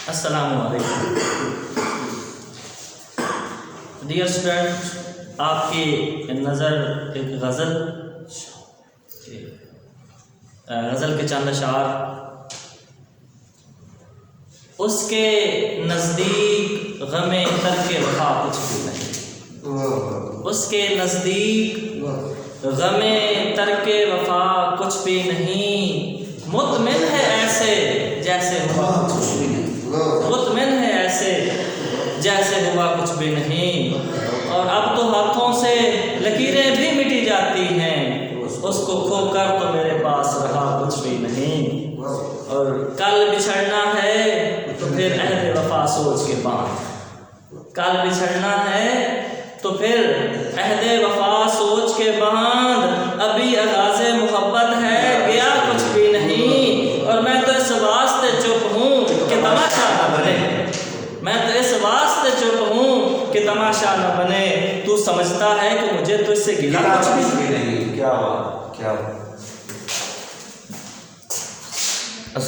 السلام علیکم dear student, آپ کی نظر ایک غزل کے چند اشعار۔ اس کے نزدیک غم ترک وفا کچھ بھی نہیں، اس کے نزدیک غم ترک وفا کچھ بھی نہیں، مطمئن ہے ایسے جیسے ہوا کچھ بھی نہیں، مطمئن ہے ایسے جیسے ہوا کچھ بھی نہیں، اور اب تو ہاتھوں سے لکیریں بھی مٹی جاتی ہیں، اس کو کھو کر تو میرے پاس رہا کچھ بھی نہیں، اور کل بچھڑنا ہے تو پھر عہد وفا سوچ کے باندھ، کل بچھڑنا ہے تو پھر عہد وفا سوچ کے باندھ، ابھی آغاز محبت ہے گیا کچھ بھی نہیں، اور میں تو اس واسطے چپ ہوں کہ تماشا نہ بنے، میں تو اس واسطے چپ ہوں کہ تماشا نہ بنے، تو سمجھتا ہے کہ مجھے تو اس سے گلا کچھ بھی نہیں۔ کیا بات، کیا بات۔